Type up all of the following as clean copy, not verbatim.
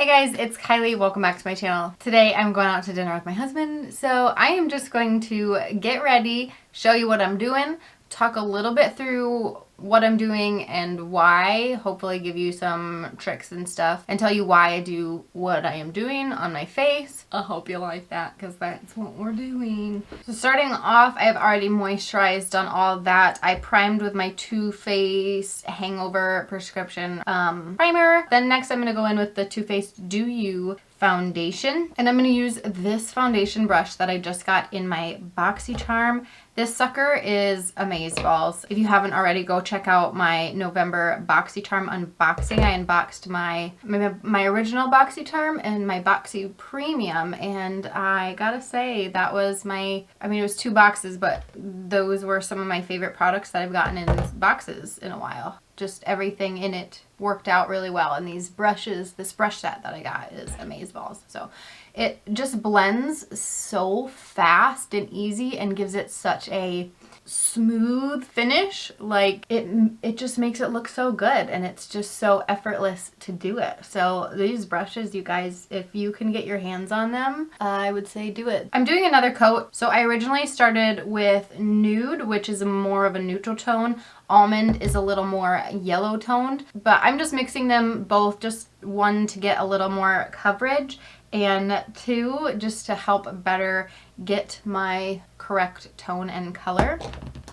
Hey guys, it's Kylie. Welcome back to my channel. Today I'm going out to dinner with my husband, so I am just going to get ready, show you what I'm doing, talk a little bit through what I'm doing and why, hopefully give you some tricks and stuff, and tell you why I do what I am doing on my face. I hope you like that because that's what we're doing. So starting off, I have already moisturized, done all of that. I primed with my Too Faced Hangover Prescription primer. Then next I'm going to go in with the Too Faced Do You foundation, and I'm going to use this foundation brush that I just got in my BOXYCHARM. This sucker is amazeballs. If you haven't already, go check out my November BOXYCHARM unboxing. I unboxed my original BOXYCHARM and my Boxy Premium, and I gotta say that was it was 2 boxes, but those were some of my favorite products that I've gotten in boxes in a while. Just everything in it worked out really well, and these brushes, this brush set that I got is amazeballs. So it just blends so fast and easy and gives it such a smooth finish. Like it just makes it look so good, and it's just so effortless to do it. So these brushes, you guys, if you can get your hands on them, I would say do it. I'm doing another coat. So I originally started with Nude, which is more of a neutral tone. Almond is a little more yellow toned, but I'm just mixing them both, just 1 to get a little more coverage, and 2 just to help better get my correct tone and color.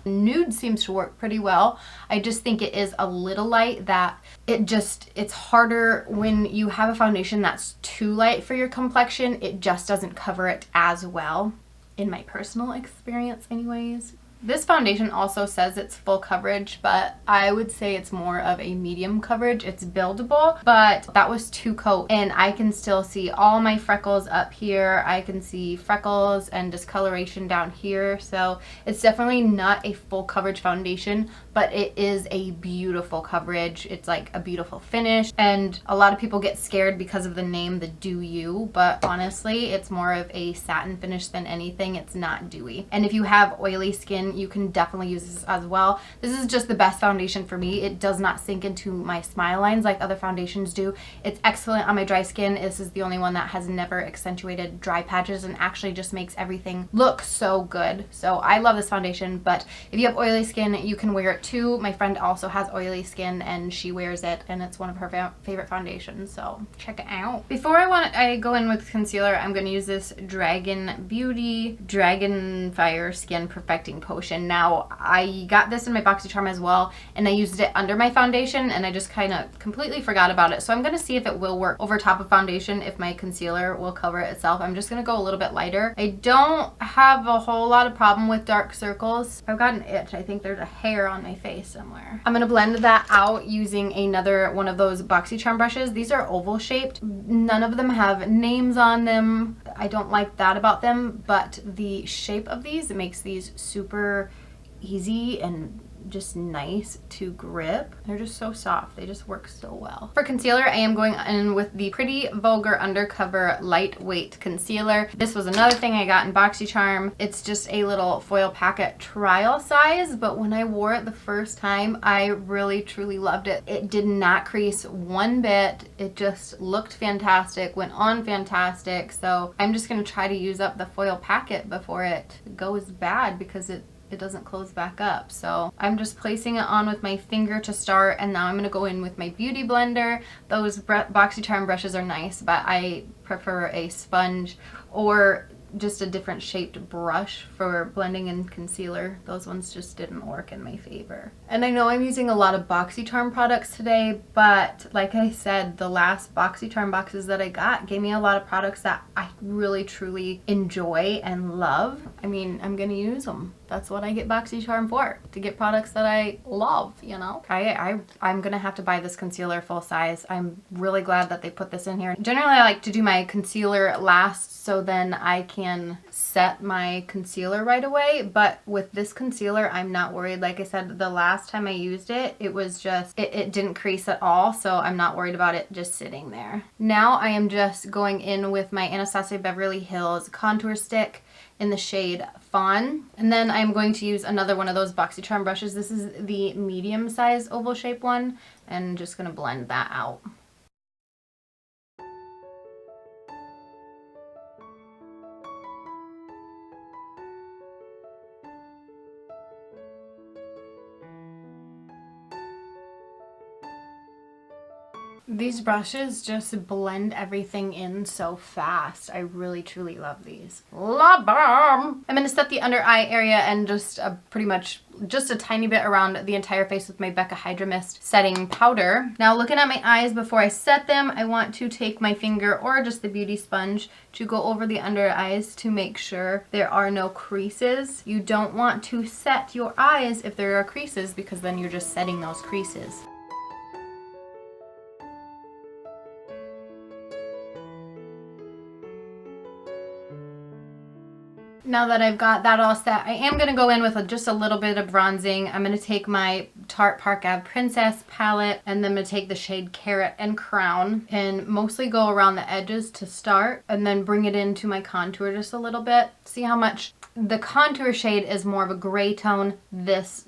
Nude seems to work pretty well. I just think it is a little light, that it's harder when you have a foundation that's too light for your complexion. It just doesn't cover it as well, in my personal experience anyways. This foundation also says it's full coverage, but I would say it's more of a medium coverage. It's buildable, but that was 2 coats, and I can still see all my freckles up here. I can see freckles and discoloration down here. So it's definitely not a full coverage foundation, but it is a beautiful coverage. It's like a beautiful finish, and a lot of people get scared because of the name, the Do You, but honestly, it's more of a satin finish than anything. It's not dewy. And if you have oily skin, you can definitely use this as well. This is just the best foundation for me. It does not sink into my smile lines like other foundations do. It's excellent on my dry skin. This is the only one that has never accentuated dry patches and actually just makes everything look so good. So I love this foundation, but if you have oily skin, you can wear it too. My friend also has oily skin and she wears it, and it's one of her favorite foundations, so check it out. Before I go in with concealer, I'm going to use this Dragun Beauty Dragunfire Skin Perfecting Potion. Now, I got this in my BOXYCHARM as well, and I used it under my foundation, and I just kind of completely forgot about it. So I'm going to see if it will work over top of foundation, if my concealer will cover it itself. I'm just going to go a little bit lighter. I don't have a whole lot of problem with dark circles. I've got an itch. I think there's a hair on my face somewhere. I'm going to blend that out using another one of those BOXYCHARM brushes. These are oval shaped. None of them have names on them. I don't like that about them, but the shape of these makes these super easy and just nice to grip. They're just so soft. They just work so well. For concealer, I am going in with the Pretty Vulgar Undercover Lightweight Concealer. This was another thing I got in BOXYCHARM. It's just a little foil packet trial size, but when I wore it the first time, I really truly loved it. It did not crease one bit. It just looked fantastic, went on fantastic. So I'm just going to try to use up the foil packet before it goes bad, because it doesn't close back up. So I'm just placing it on with my finger to start, and now I'm going to go in with my beauty blender. Those BOXYCHARM brushes are nice, but I prefer a sponge or just a different shaped brush for blending in concealer. Those ones just didn't work in my favor. And I know I'm using a lot of BOXYCHARM products today, but like I said, the last BOXYCHARM boxes that I got gave me a lot of products that I really truly enjoy and love. I mean, I'm gonna use them. That's what I get BOXYCHARM for, to get products that I love, you know? I'm gonna have to buy this concealer full size. I'm really glad that they put this in here. Generally, I like to do my concealer last, so then I can set my concealer right away. But with this concealer, I'm not worried. Like I said, the last time I used it, it was just, it didn't crease at all, so I'm not worried about it just sitting there. Now I am just going in with my Anastasia Beverly Hills contour stick in the shade Fawn. And then I'm going to use another one of those BOXYCHARM brushes. This is the medium size oval shape one, and just gonna blend that out. These brushes just blend everything in so fast. I really truly love these. Love them! I'm going to set the under eye area and just pretty much just a tiny bit around the entire face with my BECCA HYDRA-MIST setting powder. Now looking at my eyes before I set them, I want to take my finger or just the beauty sponge to go over the under eyes to make sure there are no creases. You don't want to set your eyes if there are creases because then you're just setting those creases. Now that I've got that all set, I am going to go in with just a little bit of bronzing. I'm going to take my Tarte Park Ave Princess palette, and then I'm going to take the shade Carrot and Crown and mostly go around the edges to start, and then bring it into my contour just a little bit. See how much the contour shade is more of a gray tone. This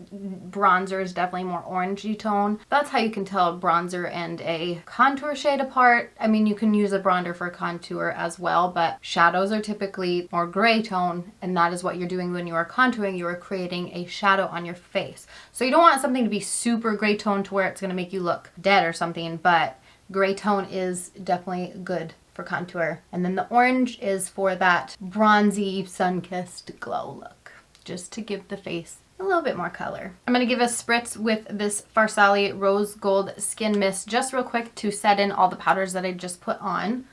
bronzer is definitely more orangey tone. That's how you can tell a bronzer and a contour shade apart. I mean, you can use a bronzer for contour as well, but shadows are typically more gray tone, and that is what you're doing when you are contouring. You are creating a shadow on your face. So you don't want something to be super gray tone to where it's going to make you look dead or something, but gray tone is definitely good for contour. And then the orange is for that bronzy, sun-kissed glow look, just to give the face a little bit more color. I'm going to give a spritz with this FARSALI Rose Gold Skin Mist just real quick to set in all the powders that I just put on.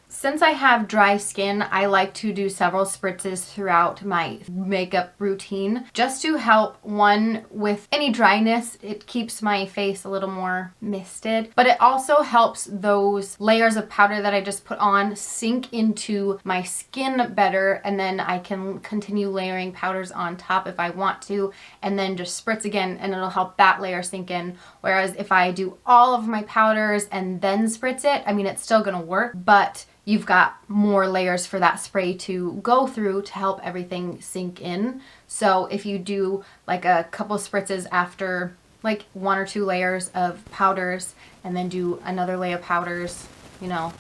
Since I have dry skin, I like to do several spritzes throughout my makeup routine just to help, one, with any dryness. It keeps my face a little more misted, but it also helps those layers of powder that I just put on sink into my skin better, and then I can continue layering powders on top if I want to, and then just spritz again, and it'll help that layer sink in. Whereas if I do all of my powders and then spritz it, I mean, it's still gonna work, but you've got more layers for that spray to go through to help everything sink in. So if you do like a couple spritzes after like 1 or 2 layers of powders and then do another layer of powders, you know,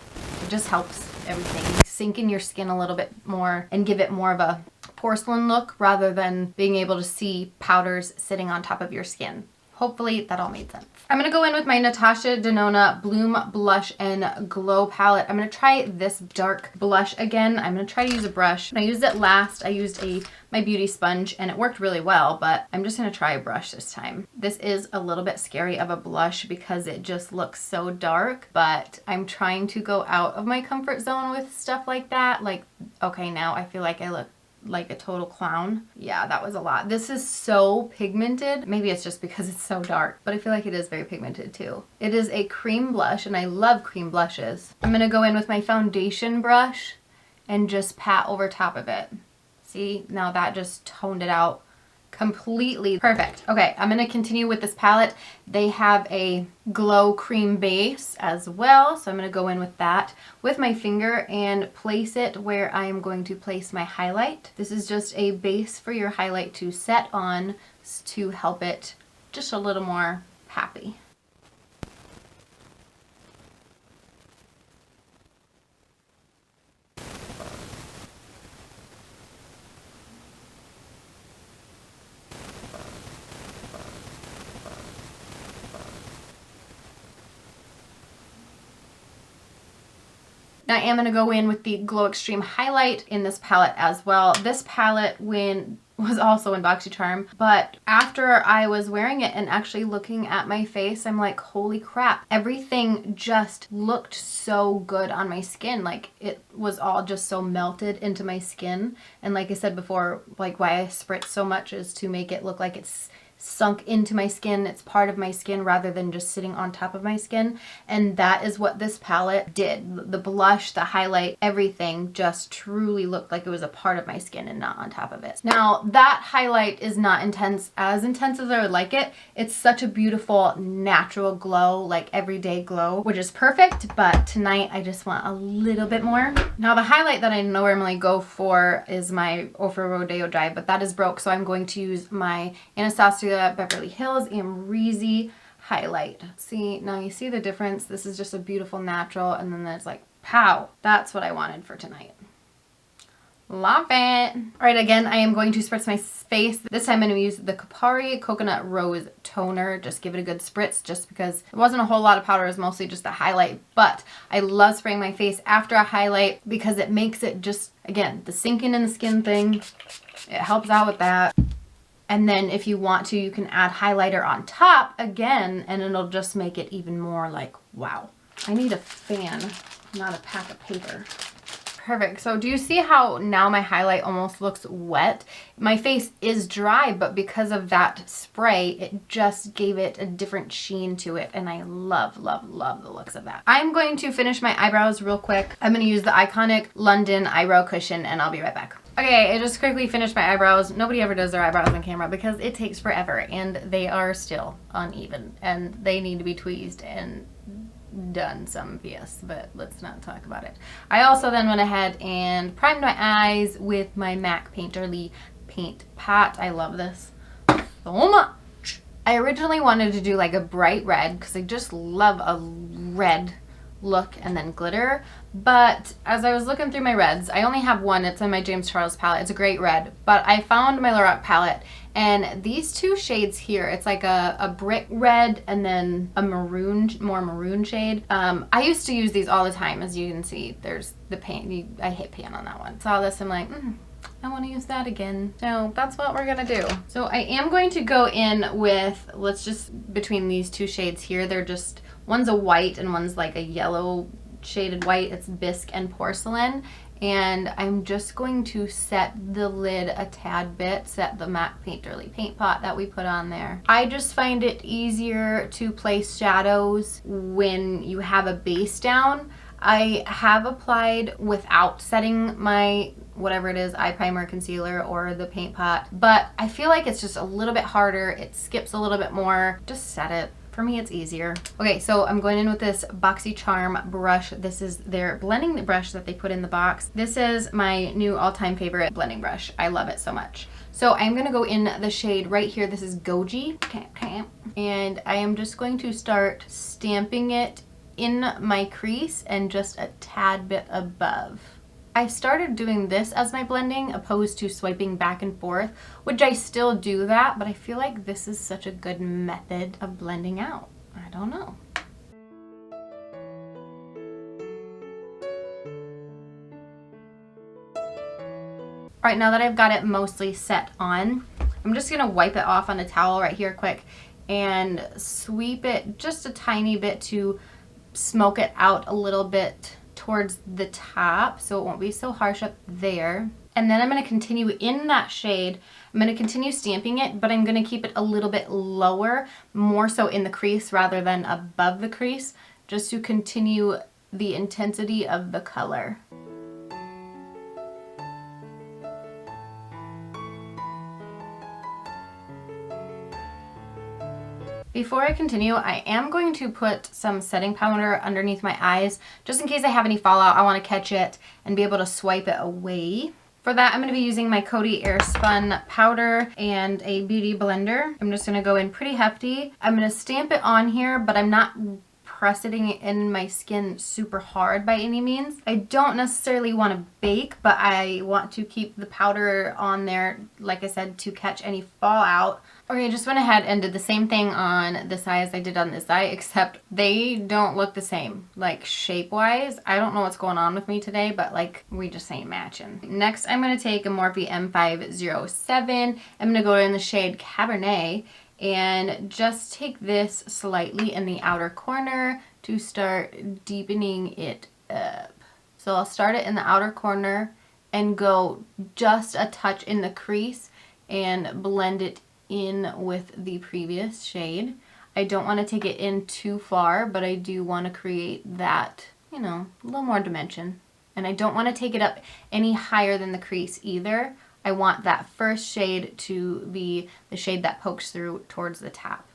it just helps everything sink in your skin a little bit more and give it more of a porcelain look rather than being able to see powders sitting on top of your skin. Hopefully that all made sense. I'm going to go in with my Natasha Denona Bloom Blush and Glow palette. I'm going to try this dark blush again. I'm going to try to use a brush. When I used it last, I used my beauty sponge and it worked really well, but I'm just going to try a brush this time. This is a little bit scary of a blush because it just looks so dark, but I'm trying to go out of my comfort zone with stuff like that. Like, okay, now I feel like I look like a total clown. Yeah, that was a lot. This is so pigmented. Maybe it's just because it's so dark, but I feel like it is very pigmented too. It is a cream blush and I love cream blushes. I'm gonna go in with my foundation brush and just pat over top of it. See, now that just toned it out completely. Perfect. Okay, I'm going to continue with this palette. They have a glow cream base as well, so I'm going to go in with that with my finger and place it where I am going to place my highlight. This is just a base for your highlight to set on to help it just a little more happy. Now I am going to go in with the Glow Extreme highlight in this palette as well. This palette was also in BOXYCHARM, but after I was wearing it and actually looking at my face, I'm like, holy crap, everything just looked so good on my skin. Like, it was all just so melted into my skin. And like I said before, like why I spritz so much is to make it look like it's sunk into my skin. It's part of my skin rather than just sitting on top of my skin. And that is what this palette did. The blush, the highlight, everything just truly looked like it was a part of my skin and not on top of it. Now that highlight is not as intense as I would like it. It's such a beautiful natural glow, like everyday glow, which is perfect. But tonight I just want a little bit more. Now the highlight that I normally go for is my Ofra Rodeo Dry, but that is broke. So I'm going to use my Anastasia Beverly Hills AMREZY highlight. See, now you see the difference. This is just a beautiful natural, and then there's like, pow, that's what I wanted for tonight. Love it. All right, again, I am going to spritz my face. This time I'm going to use the KOPARI Coconut Rose Toner. Just give it a good spritz just because it wasn't a whole lot of powder. It was mostly just a highlight. But I love spraying my face after a highlight because it makes it just, again, the sinking in the skin thing. It helps out with that. And then if you want to, you can add highlighter on top again, and it'll just make it even more like, wow. I need a fan, not a pack of paper. Perfect. So do you see how now my highlight almost looks wet? My face is dry, but because of that spray, it just gave it a different sheen to it. And I love, love, love the looks of that. I'm going to finish my eyebrows real quick. I'm going to use the iconic London eyebrow cushion, and I'll be right back. Okay, I just quickly finished my eyebrows. Nobody ever does their eyebrows on camera because it takes forever and they are still uneven and they need to be tweezed and done some BS, but let's not talk about it. I also then went ahead and primed my eyes with my MAC Painterly Paint Pot. I love this so much. I originally wanted to do like a bright red because I just love a red look and then glitter, but as I was looking through my reds, I only have one. It's in my James Charles palette. It's a great red, but I found my Lorac palette and these two shades here, it's like a brick red and then a maroon, more maroon shade. I used to use these all the time. As you can see, there's the paint. I hit pan on that one. Saw this, I'm like, I want to use that again. So that's what we're gonna do. So I am going to go in with, let's just, between these two shades here, they're just, one's a white and one's like a yellow shaded white. It's Bisque and Porcelain. And I'm just going to set the lid a tad bit, set the MAC Painterly paint pot that we put on there. I just find it easier to place shadows when you have a base down. I have applied without setting my whatever it is, eye primer, concealer, or the paint pot, but I feel like it's just a little bit harder. It skips a little bit more. Just set it. For me, it's easier. Okay, so I'm going in with this BOXYCHARM brush. This is their blending brush that they put in the box. This is my new all-time favorite blending brush. I love it so much. So I'm gonna go in the shade right here. This is Goji. And I am just going to start stamping it in my crease and just a tad bit above. I started doing this as my blending opposed to swiping back and forth, which I still do that, but I feel like this is such a good method of blending out. I don't know. All right, now that I've got it mostly set on, I'm just gonna wipe it off on a towel right here quick and sweep it just a tiny bit to smoke it out a little bit towards the top so it won't be so harsh up there. And then I'm going to continue in that shade. I'm going to continue stamping it, but I'm going to keep it a little bit lower, more so in the crease rather than above the crease, just to continue the intensity of the color. Before I continue, I am going to put some setting powder underneath my eyes, just in case I have any fallout. I want to catch it and be able to swipe it away. For that, I'm going to be using my COTY AIRSPUN powder and a beauty blender. I'm just going to go in pretty hefty. I'm going to stamp it on here, but I'm not pressing it in my skin super hard by any means. I don't necessarily want to bake, but I want to keep the powder on there, like I said, to catch any fallout. Okay, I just went ahead and did the same thing on this eye as I did on this eye, except they don't look the same, like shape-wise. I don't know what's going on with me today, but like we just ain't matching. Next, I'm going to take a Morphe M507. I'm going to go in the shade Cabernet and just take this slightly in the outer corner to start deepening it up. So I'll start it in the outer corner and go just a touch in the crease and blend it in with the previous shade. I don't want to take it in too far, but I do want to create that, you know, a little more dimension. And I don't want to take it up any higher than the crease either. I want that first shade to be the shade that pokes through towards the top.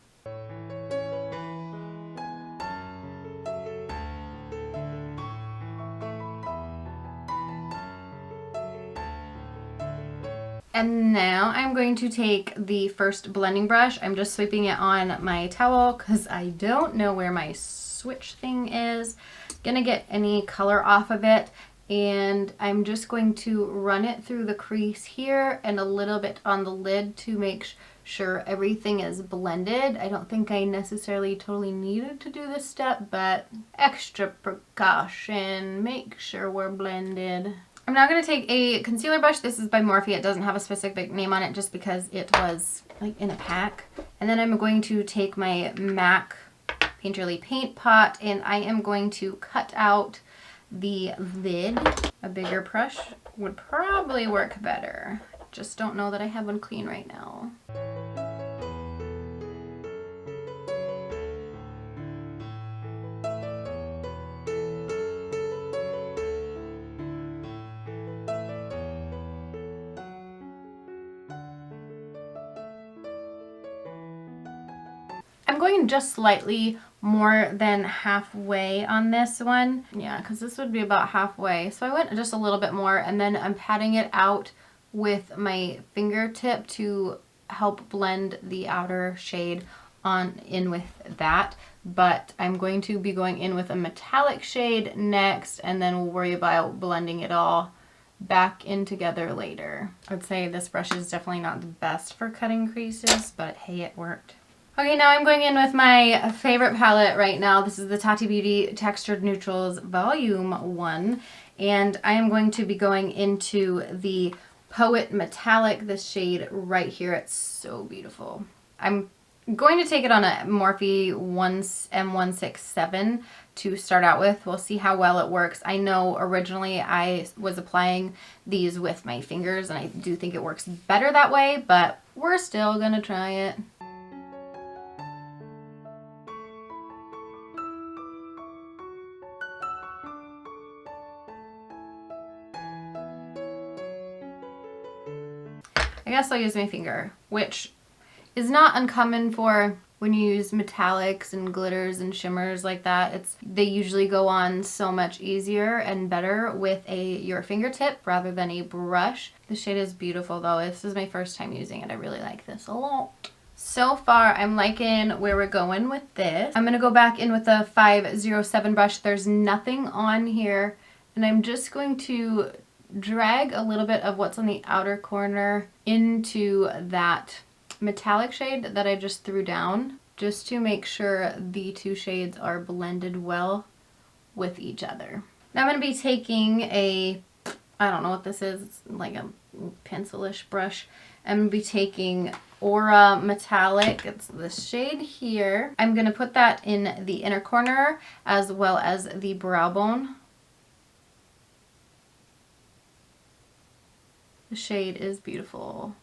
And now I'm going to take the first blending brush. I'm just sweeping it on my towel because I don't know where my switch thing is. Gonna get any color off of it. and I'm just going to run it through the crease here and a little bit on the lid to make sure everything is blended. I don't think I necessarily totally needed to do this step, but extra precaution, make sure we're blended. I'm now going to take a concealer brush. This is by Morphe. It doesn't have a specific name on it just because it was like in a pack. And then I'm going to take my MAC Painterly paint pot and I am going to cut out the lid. A bigger brush would probably work better. Just don't know that I have one clean right now. I'm going just slightly more than halfway on this one. Yeah, because this would be about halfway. So I went just a little bit more and then I'm patting it out with my fingertip to help blend the outer shade on in with that. But I'm going to be going in with a metallic shade next and then we'll worry about blending it all back in together later. I'd say this brush is definitely not the best for cutting creases, but hey, it worked. Okay, now I'm going in with my favorite palette right now. This is the Tati Beauty Textured Neutrals Volume 1. And I am going to be going into the Poet Metallic, this shade right here. It's so beautiful. I'm going to take it on a Morphe M167 to start out with. We'll see how well it works. I know originally I was applying these with my fingers and I do think it works better that way, but we're still gonna try it. I guess I'll use my finger, which is not uncommon for when you use metallics and glitters and shimmers like that. They usually go on so much easier and better with your fingertip rather than a brush. The shade is beautiful though. This is my first time using it. I really like this a lot. So far, I'm liking where we're going with this. I'm gonna go back in with a 507 brush. There's nothing on here, and I'm just going to drag a little bit of what's on the outer corner into that metallic shade that I just threw down, just to make sure the two shades are blended well with each other. Now I'm going to be taking I don't know what this is, it's like a pencilish brush. I'm going to be taking Aura Metallic, it's this shade here. I'm going to put that in the inner corner as well as the brow bone. The shade is beautiful.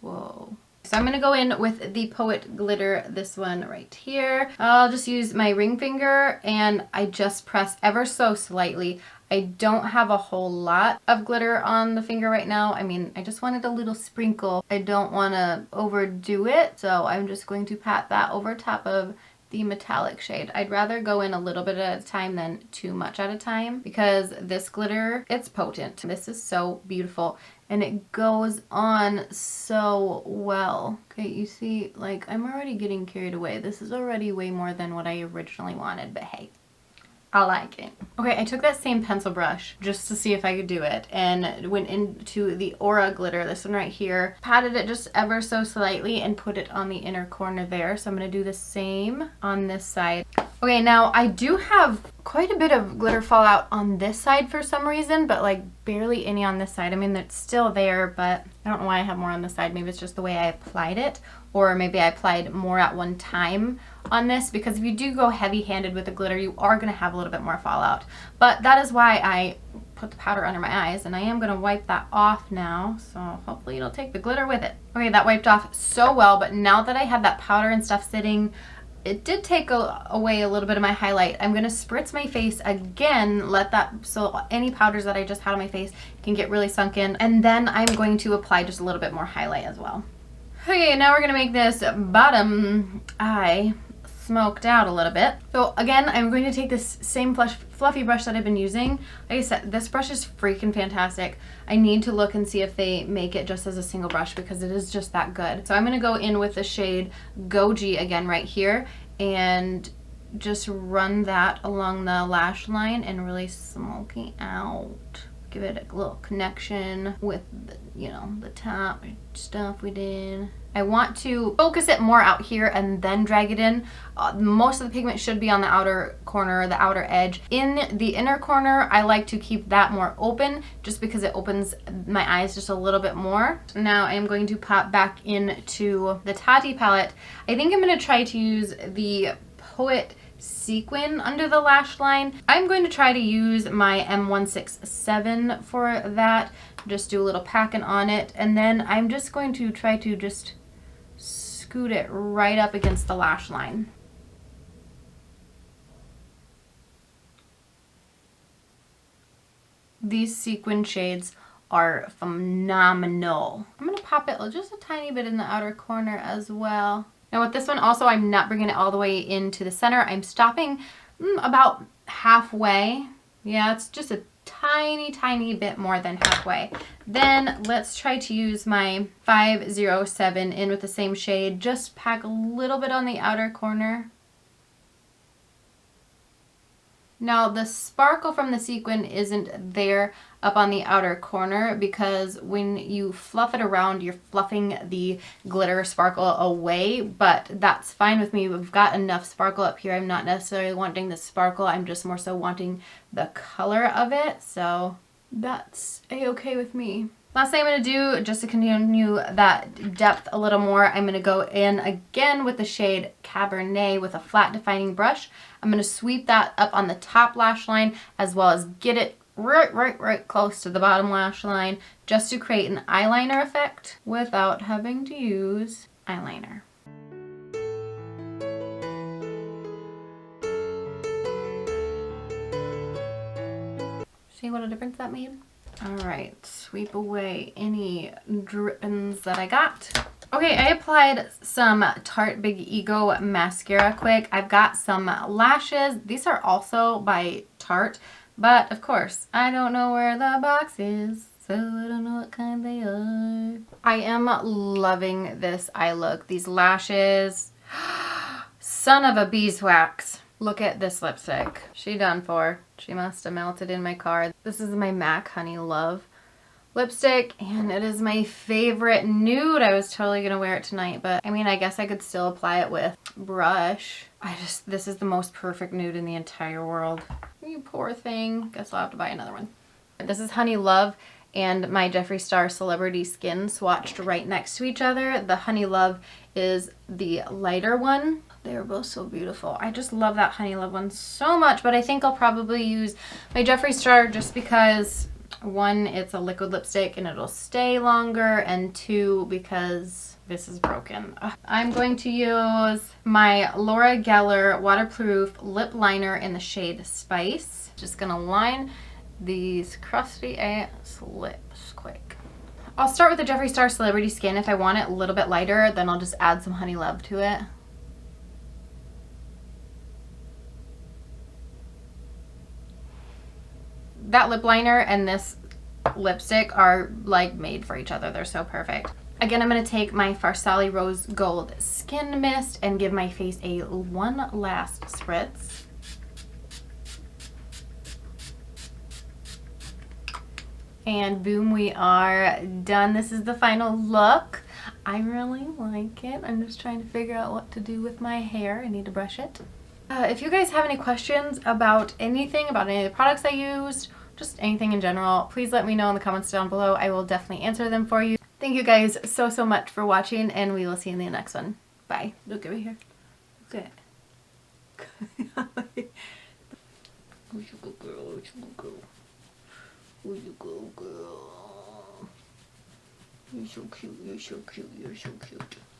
Whoa. So I'm going to go in with the Poet Glitter, this one right here. I'll just use my ring finger and I just press ever so slightly. I don't have a whole lot of glitter on the finger right now. I mean, I just wanted a little sprinkle. I don't want to overdo it, so I'm just going to pat that over top of the metallic shade. I'd rather go in a little bit at a time than too much at a time because this glitter, it's potent. This is so beautiful and it goes on so well. Okay, you see, like, I'm already getting carried away. This is already way more than what I originally wanted, but hey, I like it. Okay, I took that same pencil brush just to see if I could do it and went into the Aura glitter, this one right here, patted it just ever so slightly and put it on the inner corner there. So I'm going to do the same on this side. Okay, now I do have quite a bit of glitter fallout on this side for some reason, but like barely any on this side. I mean, it's still there, but I don't know why I have more on this side. Maybe it's just the way I applied it, or maybe I applied more at one time on this, because if you do go heavy-handed with the glitter, you are going to have a little bit more fallout. But that is why I put the powder under my eyes, and I am going to wipe that off now, so hopefully it'll take the glitter with it. Okay, that wiped off so well, but now that I had that powder and stuff sitting, it did take away a little bit of my highlight. I'm going to spritz my face again, let that, so any powders that I just had on my face can get really sunk in, and then I'm going to apply just a little bit more highlight as well. Okay, now we're going to make this bottom eye smoked out a little bit. So again, I'm going to take this same fluffy brush that I've been using. Like I said, this brush is freaking fantastic. I need to look and see if they make it just as a single brush because it is just that good. So I'm going to go in with the shade Goji again right here and just run that along the lash line and really smoke it out. Give it a little connection with the, you know, the top stuff we did. I want to focus it more out here and then drag it in. Most of the pigment should be on the outer corner, the outer edge. In the inner corner, I like to keep that more open just because it opens my eyes just a little bit more. Now I am going to pop back into the Tati palette. I think I'm going to try to use the Poet Sequin under the lash line. I'm going to try to use my M167 for that. Just do a little packing on it, and then I'm just going to try to just scoot it right up against the lash line. These sequin shades are phenomenal. I'm going to pop it just a tiny bit in the outer corner as well. Now with this one also, I'm not bringing it all the way into the center. I'm stopping about halfway. Yeah, it's just a tiny bit more than halfway. Then let's try to use my 507 in with the same shade. Just pack a little bit on the outer corner. Now the sparkle from the sequin isn't there up on the outer corner because when you fluff it around, you're fluffing the glitter sparkle away, but that's fine with me. We've got enough sparkle up here. I'm not necessarily wanting the sparkle. I'm just more so wanting the color of it. So that's a-okay with me. Last thing I'm going to do, just to continue that depth a little more, I'm going to go in again with the shade Cabernet with a flat defining brush. I'm going to sweep that up on the top lash line as well as get it right close to the bottom lash line just to create an eyeliner effect without having to use eyeliner. See what a difference that made? Alright, sweep away any drippings that I got. Okay, I applied some Tarte Big Ego mascara quick. I've got some lashes. These are also by Tarte, but of course, I don't know where the box is, so I don't know what kind they are. I am loving this eye look. These lashes, son of a beeswax. Look at this lipstick. She done for. She must have melted in my car. This is my MAC Honey Love lipstick, and it is my favorite nude. I was totally gonna wear it tonight, but I mean, I guess I could still apply it with brush. This is the most perfect nude in the entire world. You poor thing. Guess I'll have to buy another one. This is Honey Love and my Jeffree Star Celebrity Skin swatched right next to each other. The Honey Love is the lighter one. They're both so beautiful. I just love that Honey Love one so much, but I think I'll probably use my Jeffree Star just because, one, it's a liquid lipstick and it'll stay longer, and two, because this is broken. I'm going to use my Laura Geller waterproof lip liner in the shade Spice. Just gonna line these crusty ass lips quick. I'll start with the Jeffree Star Celebrity Skin. If I want it a little bit lighter, then I'll just add some Honey Love to it. That lip liner and this lipstick are like made for each other. They're so perfect. Again, I'm going to take my Farsali Rose Gold Skin Mist and give my face one last spritz. And boom, we are done. This is the final look. I really like it. I'm just trying to figure out what to do with my hair. I need to brush it. If you guys have any questions about anything, about any of the products I used, just anything in general, please let me know in the comments down below. I will definitely answer them for you. Thank you guys so much for watching, and we will see you in the next one. Bye. Look over here. Look at it. Where's your good girl? Where's your good girl? Where's your good girl? You're so cute. You're so cute. You're so cute.